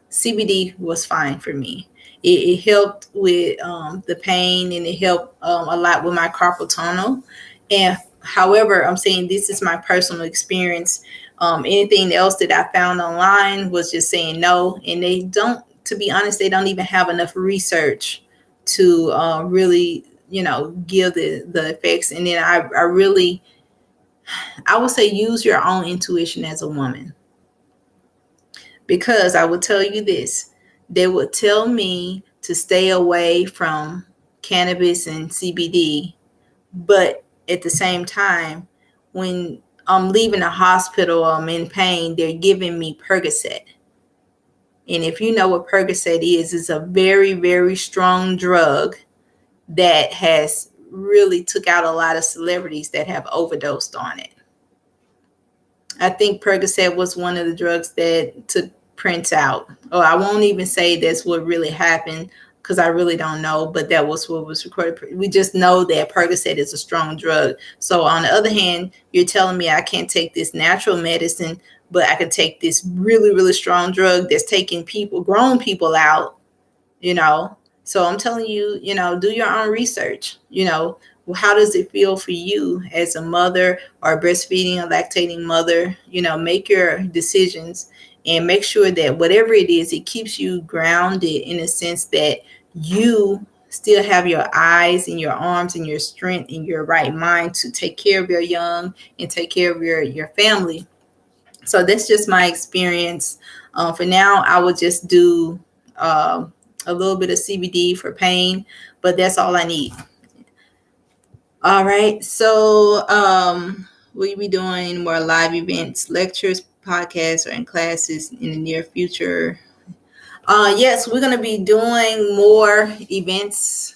CBD was fine for me. It helped with the pain, and it helped a lot with my carpal tunnel. And however, I'm saying this is my personal experience. Anything else that I found online was just saying no. And they don't, to be honest, they don't even have enough research to really, give the effects. And then I really, I would say use your own intuition as a woman, because I will tell you this, they would tell me to stay away from cannabis and CBD, but at the same time, when I'm leaving the hospital, I'm in pain, they're giving me Percocet. And if you know what Percocet is, it's a very, very strong drug that has really took out a lot of celebrities that have overdosed on it. I think Percocet was one of the drugs that took Prince out. Oh, I won't even say that's what really happened, because I really don't know, but that was what was recorded. We just know that Percocet is a strong drug. So on the other hand, you're telling me I can't take this natural medicine, but I can take this really, really strong drug that's taking people, grown people out, you know. So I'm telling you, do your own research. How does it feel for you as a mother or breastfeeding or lactating mother? Make your decisions and make sure that whatever it is, it keeps you grounded in a sense that you still have your eyes and your arms and your strength and your right mind to take care of your young and take care of your family. So that's just my experience. For now, I would just do a little bit of CBD for pain, but that's all I need. All right. So we'll be doing more live events, lectures, podcasts, or in classes in the near future. Yes, we're going to be doing more events,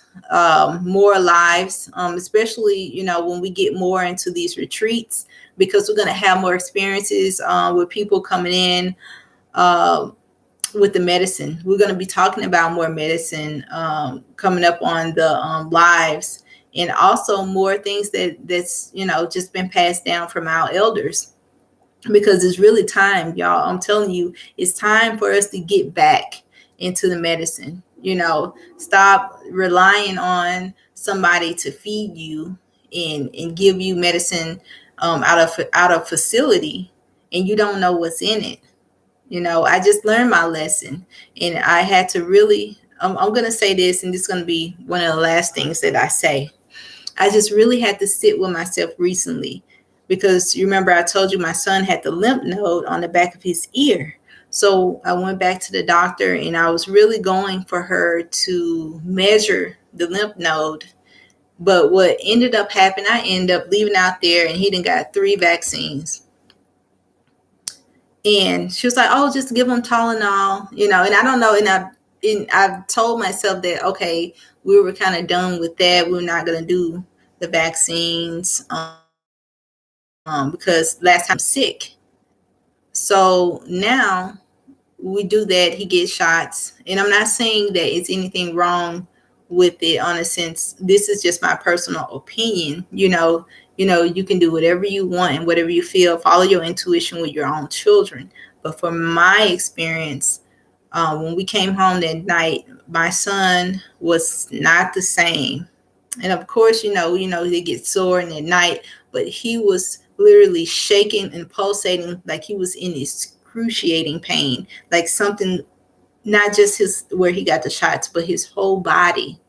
more lives, especially, when we get more into these retreats, because we're going to have more experiences with people coming in with the medicine. We're going to be talking about more medicine coming up on the lives, and also more things that's just been passed down from our elders, because it's really time, y'all. I'm telling you, it's time for us to get back into the medicine. Stop relying on somebody to feed you and give you medicine out of facility, and you don't know what's in it. I just learned my lesson, and I had to really, I'm going to say this, and this is going to be one of the last things that I say. I just really had to sit with myself recently, because you remember I told you my son had the lymph node on the back of his ear. So I went back to the doctor, and I was really going for her to measure the lymph node. But what ended up happening, I ended up leaving out there, and he done got 3 vaccines. And she was like, "Oh, just give him Tylenol," and I don't know. And I've told myself that, okay, we were kind of done with that. We're not going to do the vaccines because last time sick. So now we do that. He gets shots, and I'm not saying that it's anything wrong with it. On a sense, this is just my personal opinion. You can do whatever you want and whatever you feel. Follow your intuition with your own children. But from my experience, when we came home that night, my son was not the same. And of course, they get sore in the night, but he was literally shaking and pulsating like he was in excruciating pain, like something, not just his where he got the shots, but his whole body.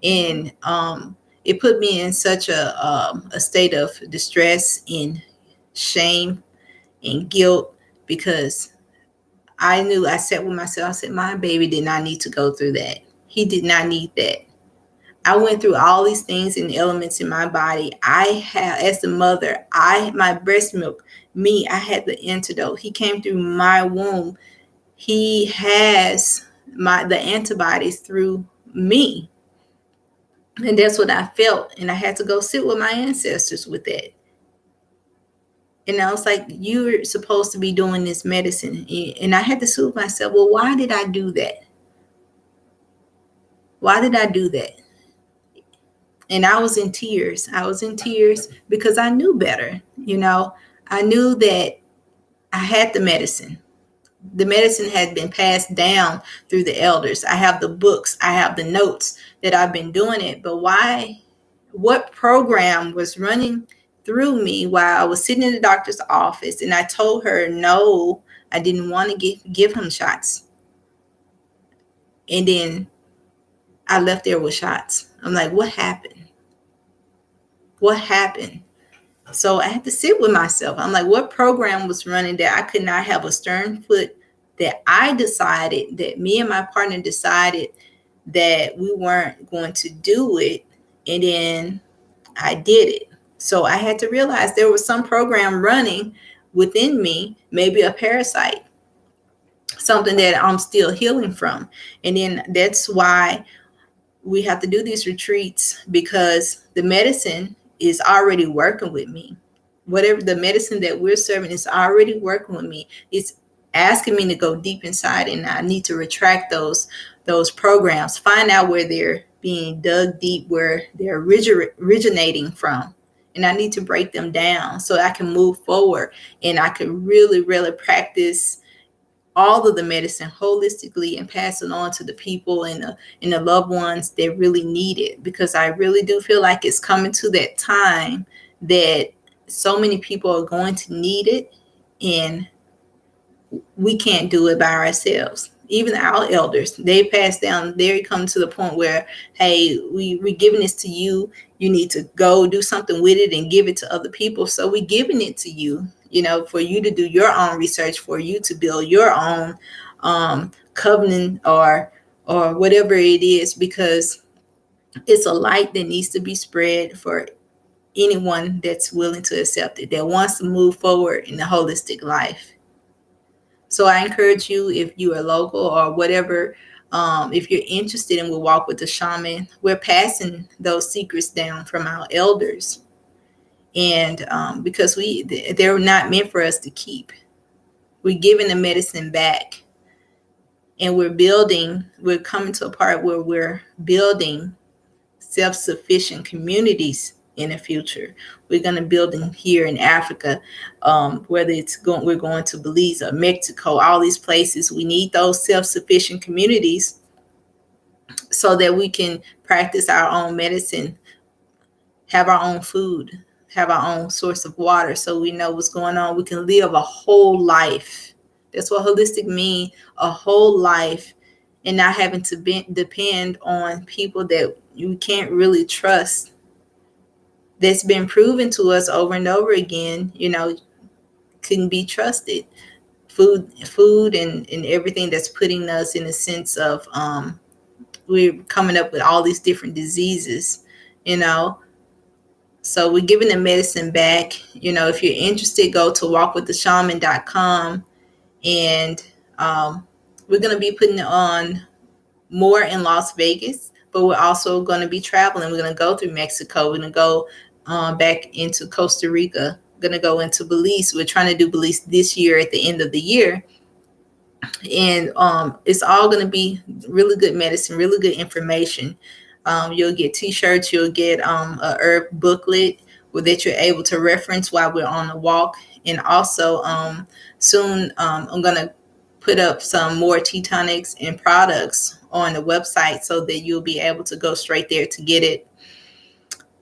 And it put me in such a state of distress and shame and guilt, because I sat with myself. I said, my baby did not need to go through that. He did not need that. I went through all these things and elements in my body. I have, as the mother, my breast milk me. I had the antidote. He came through my womb. He has the antibodies through me. And that's what I felt. And I had to go sit with my ancestors with that. And I was like, you're supposed to be doing this medicine. And I had to soothe myself. Well, why did I do that? Why did I do that? And I was in tears. I was in tears because I knew better. I knew that I had the medicine. The medicine had been passed down through the elders. I have the books. I have the notes that I've been doing it. But why? What program was running through me while I was sitting in the doctor's office? And I told her, no, I didn't want to give him shots. And then I left there with shots. I'm like, what happened? What happened? So I had to sit with myself. I'm like, what program was running that I could not have a stern foot, that I decided, that me and my partner decided that we weren't going to do it. And then I did it. So I had to realize there was some program running within me, maybe a parasite, something that I'm still healing from. And then that's why we have to do these retreats, because the medicine is already working with me. Whatever the medicine that we're serving is already working with me. It's asking me to go deep inside, and I need to retract those programs, find out where they're being dug deep, where they're originating from. And I need to break them down so I can move forward, and I can really, really practice all of the medicine holistically and pass it on to the people and the loved ones that really need it. Because I really do feel like it's coming to that time that so many people are going to need it, and we can't do it by ourselves. Even our elders, they pass down, they come to the point where, hey, we're giving this to you. You need to go do something with it and give it to other people. So we're giving it to you, for you to do your own research, for you to build your own covenant or whatever it is, because it's a light that needs to be spread for anyone that's willing to accept it, that wants to move forward in the holistic life. So I encourage you, if you are local or whatever, if you're interested in We'll Walk with the Shaman, we're passing those secrets down from our elders. And because they're not meant for us to keep. We're giving the medicine back. And we're coming to a part where we're building self-sufficient communities in the future. We're going to build them here in Africa, whether we're going to Belize or Mexico, all these places. We need those self-sufficient communities so that we can practice our own medicine, have our own food, have our own source of water, so we know what's going on. We can live a whole life. That's what holistic means, a whole life, and not having to depend on people that you can't really trust. That's been proven to us over and over again, couldn't be trusted. Food and everything that's putting us in a sense of we're coming up with all these different diseases, So we're giving the medicine back. If you're interested, go to walkwiththeshaman.com, and we're going to be putting on more in Las Vegas, but we're also going to be traveling. We're going to go through Mexico. We're going to go back into Costa Rica. We're going to go into Belize. We're trying to do Belize this year at the end of the year. And it's all going to be really good medicine, really good information. You'll get t-shirts, you'll get a herb booklet that you're able to reference while we're on the walk. And also soon I'm going to put up some more tonics and products on the website so that you'll be able to go straight there to get it.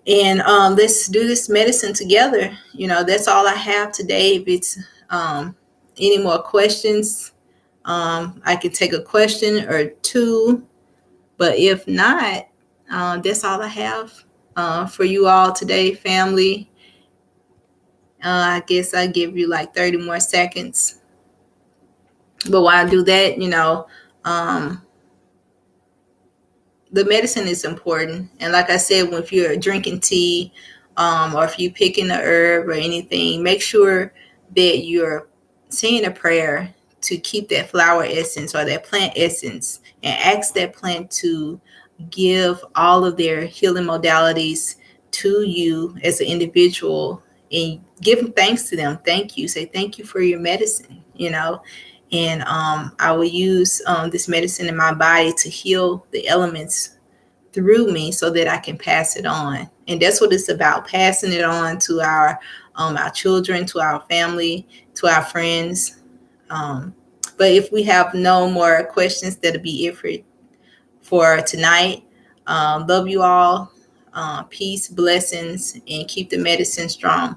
And let's do this medicine together. That's all I have today. If it's any more questions, I can take a question or two, but if not, that's all I have for you all today, family. I guess I'll give you like 30 more seconds. But while I do that, the medicine is important. And like I said, if you're drinking tea or if you're picking a herb or anything, make sure that you're saying a prayer to keep that flower essence or that plant essence, and ask that plant to give all of their healing modalities to you as an individual, and give thanks to them. Thank you. Say thank you for your medicine, and I will use this medicine in my body to heal the elements through me so that I can pass it on. And that's what it's about, passing it on to our children, to our family, to our friends. But if we have no more questions, that'll be it for tonight. Love you all. Peace, blessings, and keep the medicine strong.